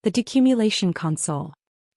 The Decumulation Console.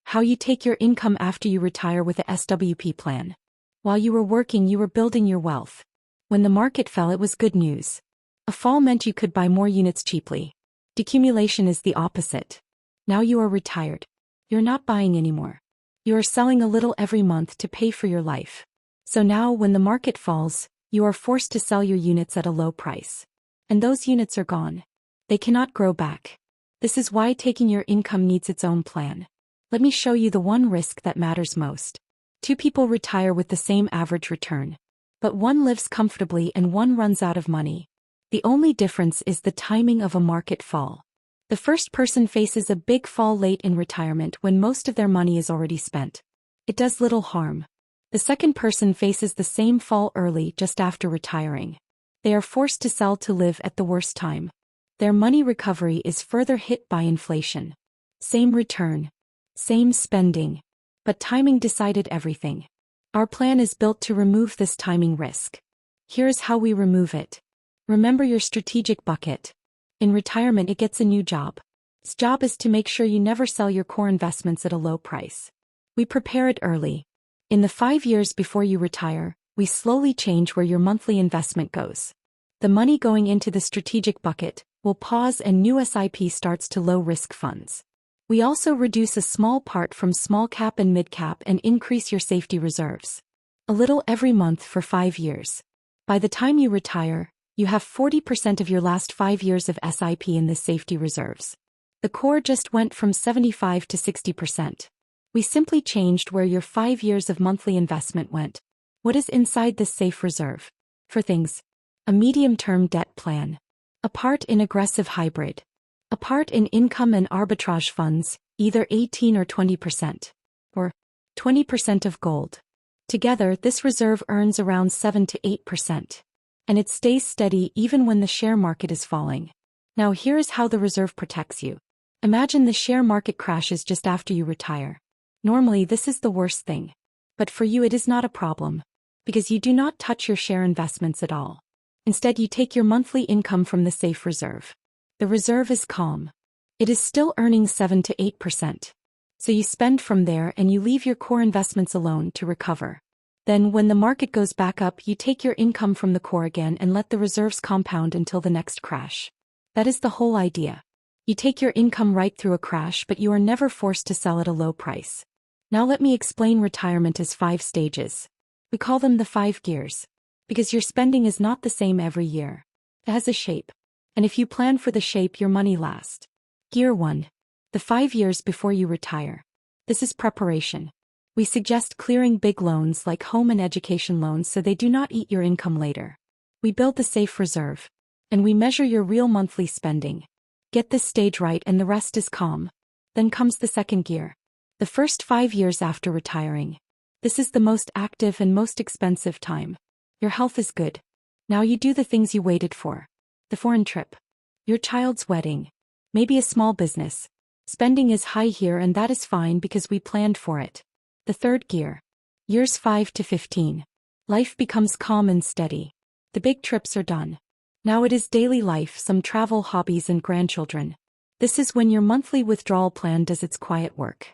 How you take your income after you retire with a SWP plan. While you were working, you were building your wealth. When the market fell, it was good news. A fall meant you could buy more units cheaply. Decumulation is the opposite. Now you are retired. You're not buying anymore. You are selling a little every month to pay for your life. So now, when the market falls, you are forced to sell your units at a low price. And those units are gone. They cannot grow back. This is why taking your income needs its own plan. Let me show you the one risk that matters most. Two people retire with the same average return. But one lives comfortably and one runs out of money. The only difference is the timing of a market fall. The first person faces a big fall late in retirement when most of their money is already spent. It does little harm. The second person faces the same fall early, just after retiring. They are forced to sell to live at the worst time. Their money recovery is further hit by inflation. Same return. Same spending. But timing decided everything. Our plan is built to remove this timing risk. Here's how we remove it. Remember your strategic bucket. In retirement, it gets a new job. Its job is to make sure you never sell your core investments at a low price. We prepare it early. In the 5 years before you retire, we slowly change where your monthly investment goes. The money going into the strategic bucket will pause and new SIP starts to low-risk funds. We also reduce a small part from small cap and mid cap and increase your safety reserves. A little every month for 5 years. By the time you retire, you have 40% of your last 5 years of SIP in the safety reserves. The core just went from 75 to 60%. We simply changed where your 5 years of monthly investment went. What is inside this safe reserve? For things. A medium-term debt plan. A part in aggressive hybrid. A part in income and arbitrage funds, either 18 or 20%. Or 20% of gold. Together, this reserve earns around 7 to 8%. And it stays steady even when the share market is falling. Now here is how the reserve protects you. Imagine the share market crashes just after you retire. Normally this is the worst thing. But for you it is not a problem. Because you do not touch your share investments at all. Instead you take your monthly income from the safe reserve. The reserve is calm. It is still earning 7 to 8%. So you spend from there and you leave your core investments alone to recover. Then when the market goes back up, you take your income from the core again and let the reserves compound until the next crash. That is the whole idea. You take your income right through a crash, but you are never forced to sell at a low price. Now let me explain retirement as 5 stages. We call them the 5 gears. Because your spending is not the same every year. It has a shape. And if you plan for the shape, your money lasts. Gear 1. The 5 years before you retire. This is preparation. We suggest clearing big loans like home and education loans so they do not eat your income later. We build the safe reserve. And we measure your real monthly spending. Get this stage right and the rest is calm. Then comes the second gear. The first 5 years after retiring. This is the most active and most expensive time. Your health is good. Now you do the things you waited for. The foreign trip. Your child's wedding. Maybe a small business. Spending is high here and that is fine because we planned for it. The third gear. Years 5 to 15. Life becomes calm and steady. The big trips are done. Now it is daily life, some travel, hobbies and grandchildren. This is when your monthly withdrawal plan does its quiet work.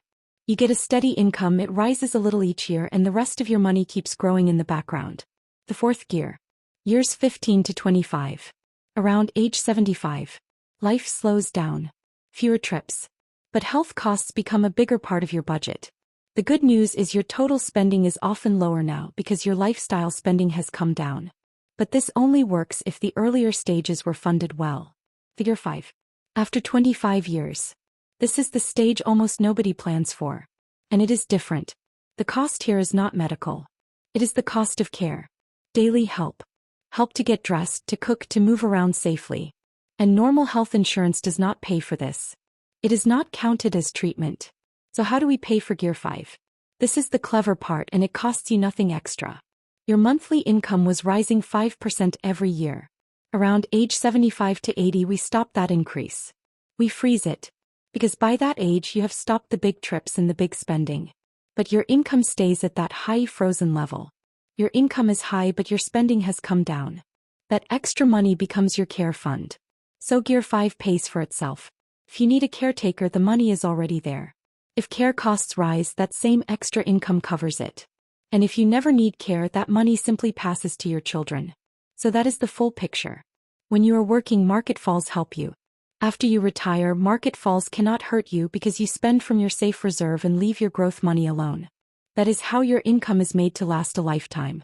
You get a steady income, it rises a little each year and the rest of your money keeps growing in the background. The fourth gear. Years 15 to 25. Around age 75. Life slows down. Fewer trips. But health costs become a bigger part of your budget. The good news is your total spending is often lower now because your lifestyle spending has come down. But this only works if the earlier stages were funded well. Figure 5. After 25 years. This is the stage almost nobody plans for. And it is different. The cost here is not medical. It is the cost of care. Daily help. Help to get dressed, to cook, to move around safely. And normal health insurance does not pay for this. It is not counted as treatment. So how do we pay for Gear 5? This is the clever part and it costs you nothing extra. Your monthly income was rising 5% every year. Around age 75 to 80 we stop that increase. We freeze it. Because by that age you have stopped the big trips and the big spending. But your income stays at that high frozen level. Your income is high but your spending has come down. That extra money becomes your care fund. So Gear 5 pays for itself. If you need a caretaker, the money is already there. If care costs rise, that same extra income covers it. And if you never need care, that money simply passes to your children. So that is the full picture. When you are working, market falls help you. After you retire, market falls cannot hurt you because you spend from your safe reserve and leave your growth money alone. That is how your income is made to last a lifetime.